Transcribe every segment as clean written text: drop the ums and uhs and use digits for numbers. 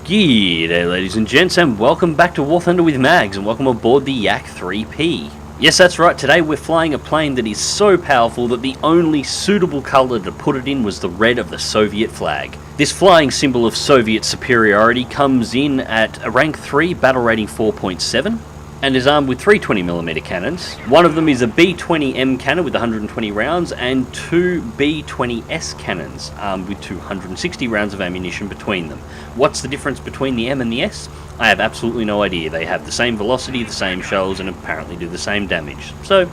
G'day ladies and gents, and welcome back to War Thunder with Mags, and welcome aboard the Yak-3P. Yes, that's right, today we're flying a plane that is so powerful that the only suitable colour to put it in was the red of the Soviet flag. This flying symbol of Soviet superiority comes in at a rank 3, battle rating 4.7, and is armed with 320mm cannons. One of them is a B-20M cannon with 120 rounds, and two B-20S cannons armed with 260 rounds of ammunition between them. What's the difference between the M and the S? I have absolutely no idea. They have the same velocity, the same shells, and apparently do the same damage. So,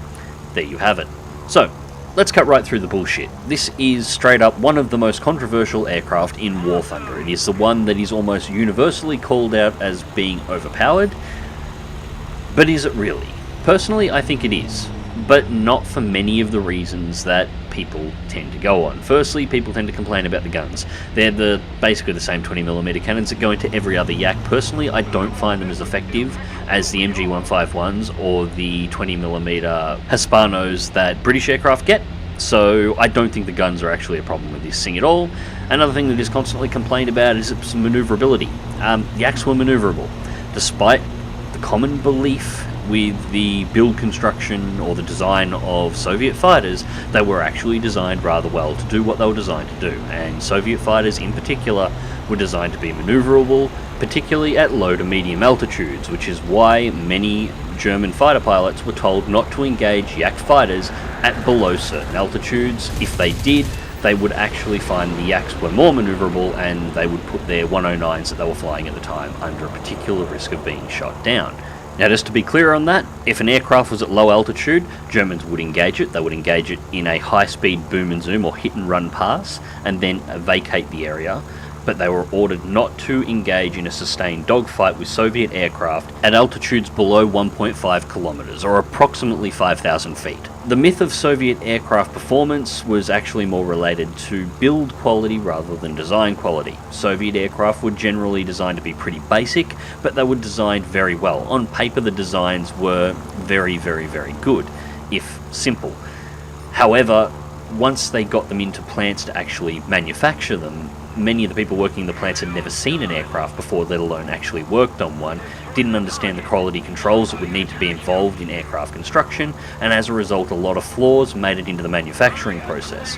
there you have it. So, let's cut right through the bullshit. This is straight up one of the most controversial aircraft in War Thunder. It is the one that is almost universally called out as being overpowered. But is it really? Personally, I think it is, but not for many of the reasons that people tend to go on. Firstly, people tend to complain about the guns. They're basically the same 20mm cannons that go into every other Yak. Personally, I don't find them as effective as the MG151s or the 20mm Hispanos that British aircraft get. So I don't think the guns are actually a problem with this thing at all. Another thing that is constantly complained about is its maneuverability. Yaks were maneuverable, despite common belief with the build construction or the design of Soviet fighters. They were actually designed rather well to do what they were designed to do, and Soviet fighters in particular were designed to be maneuverable, particularly at low to medium altitudes, which is why many German fighter pilots were told not to engage Yak fighters at below certain altitudes. If they did, they would actually find the Yaks were more maneuverable, and they would put their 109s that they were flying at the time under a particular risk of being shot down. Now, just to be clear on that, if an aircraft was at low altitude, Germans would engage it. They would engage it in a high-speed boom and zoom or hit and run pass, and then vacate the area. But they were ordered not to engage in a sustained dogfight with Soviet aircraft at altitudes below 1.5 kilometers, or approximately 5,000 feet. The myth of Soviet aircraft performance was actually more related to build quality rather than design quality. Soviet aircraft were generally designed to be pretty basic, but they were designed very well. On paper, the designs were very, very, very good, if simple. However, once they got them into plants to actually manufacture them, many of the people working in the plants had never seen an aircraft before, let alone actually worked on one, didn't understand the quality controls that would need to be involved in aircraft construction, and as a result a lot of flaws made it into the manufacturing process.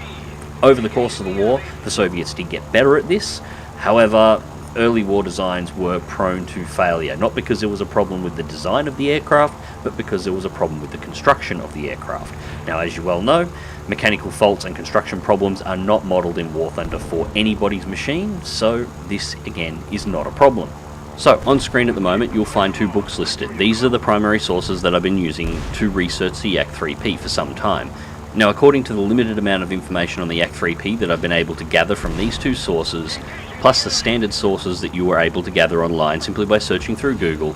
Over the course of the war, the Soviets did get better at this. However, early war designs were prone to failure, not because there was a problem with the design of the aircraft, but because there was a problem with the construction of the aircraft. Now, as you well know, mechanical faults and construction problems are not modelled in War Thunder for anybody's machine, so this again is not a problem. So, on screen at the moment you'll find two books listed. These are the primary sources that I've been using to research the Yak-3P for some time. Now, according to the limited amount of information on the Yak-3P that I've been able to gather from these two sources, plus the standard sources that you were able to gather online simply by searching through Google,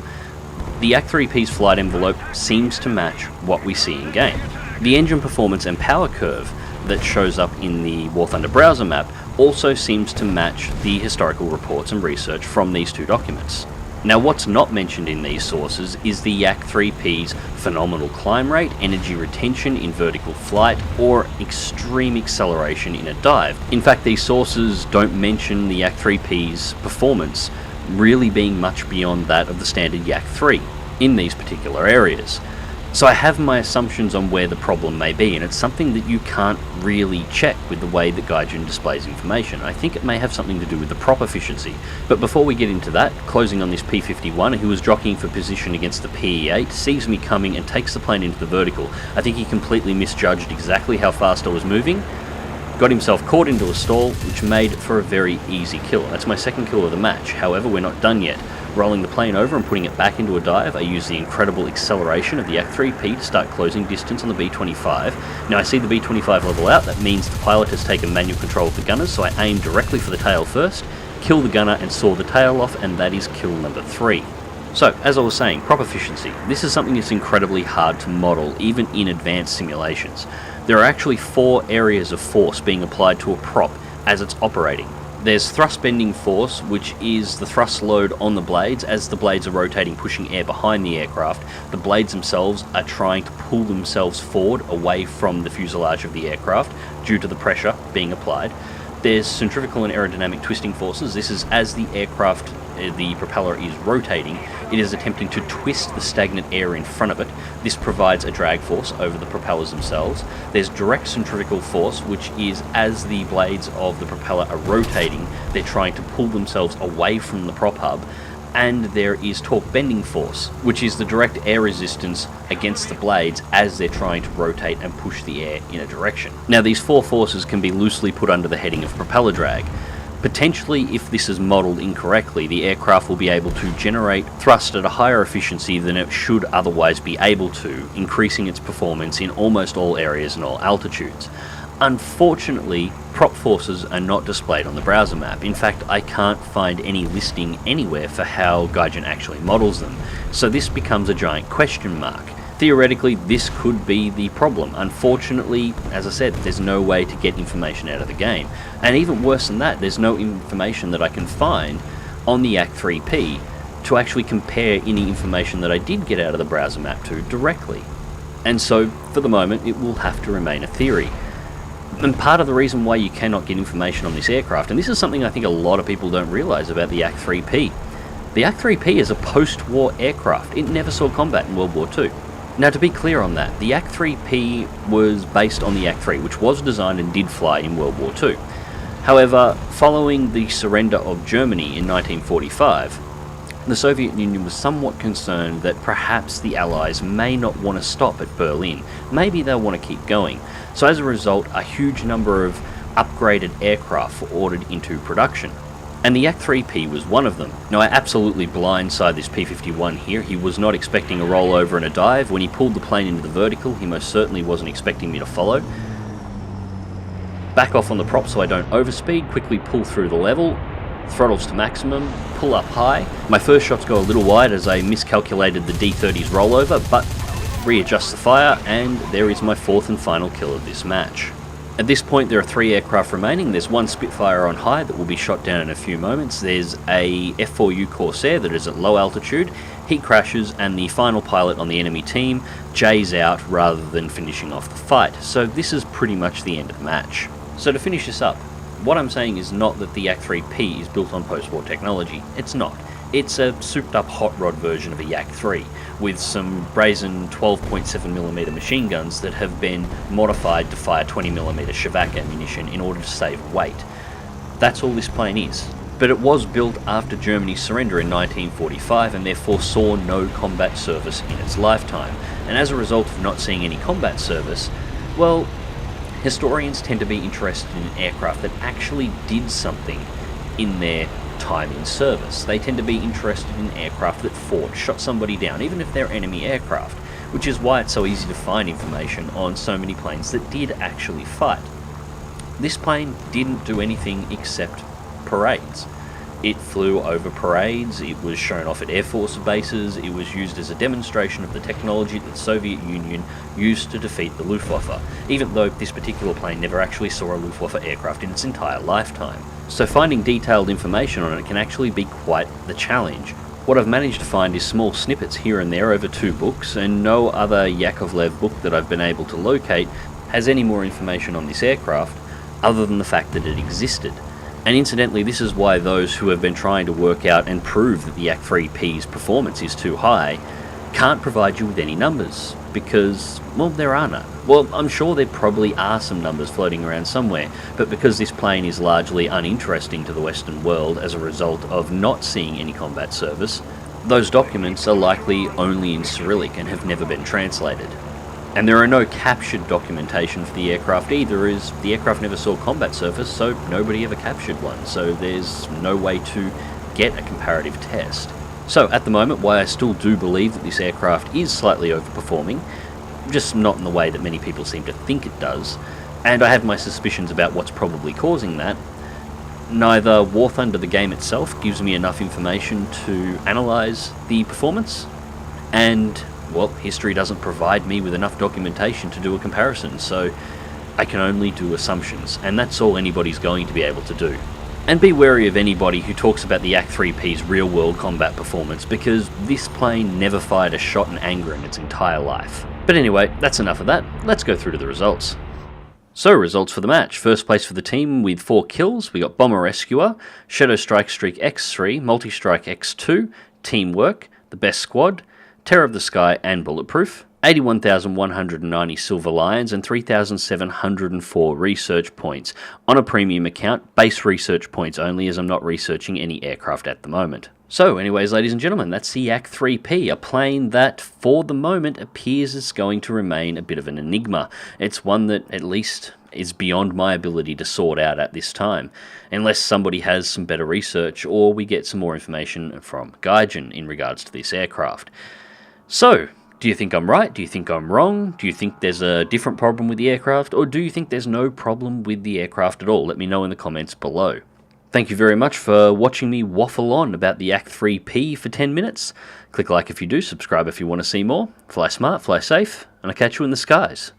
the Yak-3P's flight envelope seems to match what we see in game. The engine performance and power curve that shows up in the War Thunder browser map also seems to match the historical reports and research from these two documents. Now, what's not mentioned in these sources is the Yak-3P's phenomenal climb rate, energy retention in vertical flight, or extreme acceleration in a dive. In fact, these sources don't mention the Yak-3P's performance really being much beyond that of the standard Yak-3 in these particular areas. So I have my assumptions on where the problem may be, and it's something that you can't really check with the way that Gaijin displays information. I think it may have something to do with the prop efficiency. But before we get into that, closing on this P-51, who was jockeying for position against the PE-8, sees me coming and takes the plane into the vertical. I think he completely misjudged exactly how fast I was moving, got himself caught into a stall, which made for a very easy kill. That's my second kill of the match. However, we're not done yet. Rolling the plane over and putting it back into a dive, I use the incredible acceleration of the Yak-3P to start closing distance on the B-25. Now, I see the B-25 level out. That means the pilot has taken manual control of the gunners, so I aim directly for the tail first, kill the gunner and saw the tail off, and that is kill number 3. So, as I was saying, prop efficiency. This is something that's incredibly hard to model, even in advanced simulations. There are actually 4 areas of force being applied to a prop as it's operating. There's thrust bending force, which is the thrust load on the blades as the blades are rotating, pushing air behind the aircraft. The blades themselves are trying to pull themselves forward away from the fuselage of the aircraft due to the pressure being applied. There's centrifugal and aerodynamic twisting forces. This is as the aircraft the propeller is rotating, it is attempting to twist the stagnant air in front of it. This provides a drag force over the propellers themselves. There's direct centrifugal force, which is as the blades of the propeller are rotating, they're trying to pull themselves away from the prop hub. And there is torque bending force, which is the direct air resistance against the blades as they're trying to rotate and push the air in a direction. Now, these four forces can be loosely put under the heading of propeller drag. Potentially, if this is modelled incorrectly, the aircraft will be able to generate thrust at a higher efficiency than it should otherwise be able to, increasing its performance in almost all areas and all altitudes. Unfortunately, prop forces are not displayed on the browser map. In fact, I can't find any listing anywhere for how Gaijin actually models them, so this becomes a giant question mark. Theoretically, this could be the problem. Unfortunately, as I said, there's no way to get information out of the game. And even worse than that, there's no information that I can find on the Yak-3P to actually compare any information that I did get out of the browser map to directly. And so, for the moment, it will have to remain a theory. And part of the reason why you cannot get information on this aircraft, and this is something I think a lot of people don't realise about the Yak-3P. The Yak-3P is a post-war aircraft. It never saw combat in World War II. Now, to be clear on that, the Yak-3P was based on the Yak-3, which was designed and did fly in World War II. However, following the surrender of Germany in 1945, the Soviet Union was somewhat concerned that perhaps the Allies may not want to stop at Berlin. Maybe they'll want to keep going. So as a result, a huge number of upgraded aircraft were ordered into production. And the Yak-3P was one of them. Now, I absolutely blindside this P-51 here. He was not expecting a rollover and a dive. When he pulled the plane into the vertical, he most certainly wasn't expecting me to follow. Back off on the prop so I don't overspeed, quickly pull through the level, throttles to maximum, pull up high. My first shots go a little wide as I miscalculated the D-30's rollover, but readjust the fire, and there is my fourth and final kill of this match. At this point, there are 3 aircraft remaining. There's one Spitfire on high that will be shot down in a few moments. There's a F4U Corsair that is at low altitude. He crashes, and the final pilot on the enemy team J's out rather than finishing off the fight. So this is pretty much the end of the match. So to finish this up, what I'm saying is not that the Yak-3P is built on post-war technology. It's not. It's a souped-up hot rod version of a Yak-3, with some brazen 12.7mm machine guns that have been modified to fire 20mm Shavak ammunition in order to save weight. That's all this plane is. But it was built after Germany's surrender in 1945 and therefore saw no combat service in its lifetime. And as a result of not seeing any combat service, well, historians tend to be interested in aircraft that actually did something in their time in service. They tend to be interested in aircraft that fought, shot somebody down, even if they're enemy aircraft, which is why it's so easy to find information on so many planes that did actually fight. This plane didn't do anything except parades. It flew over parades, it was shown off at Air Force bases, it was used as a demonstration of the technology that the Soviet Union used to defeat the Luftwaffe, even though this particular plane never actually saw a Luftwaffe aircraft in its entire lifetime. So finding detailed information on it can actually be quite the challenge. What I've managed to find is small snippets here and there over 2 books, and no other Yakovlev book that I've been able to locate has any more information on this aircraft other than the fact that it existed. And incidentally, this is why those who have been trying to work out and prove that the Yak-3P's performance is too high can't provide you with any numbers, because, well, there are none. Well, I'm sure there probably are some numbers floating around somewhere, but because this plane is largely uninteresting to the Western world as a result of not seeing any combat service, those documents are likely only in Cyrillic and have never been translated. And there are no captured documentation for the aircraft either, as the aircraft never saw combat service, so nobody ever captured one, so there's no way to get a comparative test. So at the moment, while I still do believe that this aircraft is slightly overperforming, just not in the way that many people seem to think it does, and I have my suspicions about what's probably causing that, neither War Thunder the game itself gives me enough information to analyse the performance, and well, history doesn't provide me with enough documentation to do a comparison, so I can only do assumptions, and that's all anybody's going to be able to do. And be wary of anybody who talks about the Yak-3P's real-world combat performance, because this plane never fired a shot in anger in its entire life. But anyway, that's enough of that. Let's go through to the results. So, results for the match. First place for the team with 4 kills, we got Bomber Rescuer, Shadow Strike Streak X3, Multi-Strike X2, Teamwork, The Best Squad, Terror of the Sky and Bulletproof, 81,190 Silver Lions and 3,704 research points. On a premium account, base research points only, as I'm not researching any aircraft at the moment. So anyways, ladies and gentlemen, that's the Yak-3P, a plane that, for the moment, appears as going to remain a bit of an enigma. It's one that, at least, is beyond my ability to sort out at this time, unless somebody has some better research or we get some more information from Gaijin in regards to this aircraft. So, do you think I'm right? Do you think I'm wrong? Do you think there's a different problem with the aircraft? Or do you think there's no problem with the aircraft at all? Let me know in the comments below. Thank you very much for watching me waffle on about the Yak-3P for 10 minutes. Click like if you do, subscribe if you want to see more. Fly smart, fly safe, and I'll catch you in the skies.